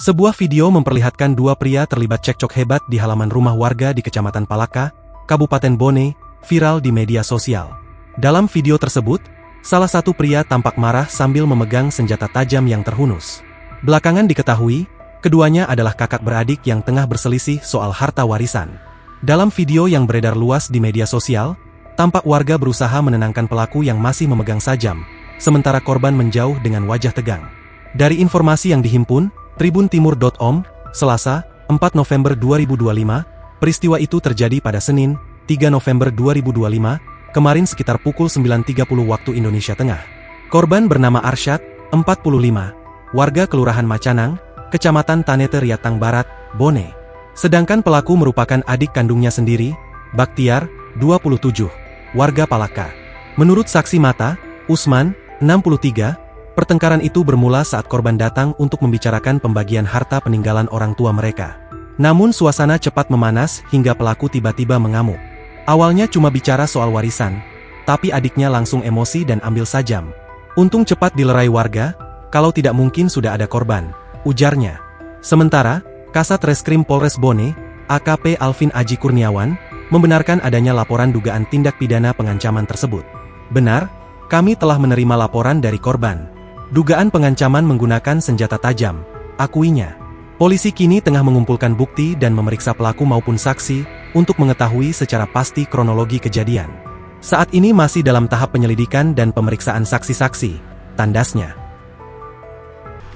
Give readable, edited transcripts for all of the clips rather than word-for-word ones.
Sebuah video memperlihatkan dua pria terlibat cekcok hebat di halaman rumah warga di Kecamatan Palaka, Kabupaten Bone, viral di media sosial. Dalam video tersebut, salah satu pria tampak marah sambil memegang senjata tajam yang terhunus. Belakangan diketahui, keduanya adalah kakak beradik yang tengah berselisih soal harta warisan. Dalam video yang beredar luas di media sosial, tampak warga berusaha menenangkan pelaku yang masih memegang sajam, sementara korban menjauh dengan wajah tegang. Dari informasi yang dihimpun, tribuntimur.com, Selasa, 4 November 2025, peristiwa itu terjadi pada Senin, 3 November 2025, kemarin sekitar pukul 9.30 waktu Indonesia Tengah. Korban bernama Arsyad, 45, warga Kelurahan Macanang, Kecamatan Tanete Riatang Barat, Bone. Sedangkan pelaku merupakan adik kandungnya sendiri, Baktiar, 27, warga Palaka. Menurut saksi mata, Usman, 63, pertengkaran itu bermula saat korban datang untuk membicarakan pembagian harta peninggalan orang tua mereka. Namun suasana cepat memanas hingga pelaku tiba-tiba mengamuk. Awalnya cuma bicara soal warisan, tapi adiknya langsung emosi dan ambil sajam. Untung cepat dilerai warga, kalau tidak mungkin sudah ada korban, ujarnya. Sementara, Kasat Reskrim Polres Bone, AKP Alvin Aji Kurniawan, membenarkan adanya laporan dugaan tindak pidana pengancaman tersebut. Benar, kami telah menerima laporan dari korban. Dugaan pengancaman menggunakan senjata tajam, akuinya. Polisi kini tengah mengumpulkan bukti dan memeriksa pelaku maupun saksi untuk mengetahui secara pasti kronologi kejadian. Saat ini masih dalam tahap penyelidikan dan pemeriksaan saksi-saksi, tandasnya.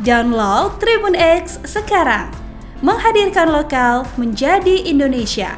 Download Tribun X sekarang, menghadirkan lokal menjadi Indonesia.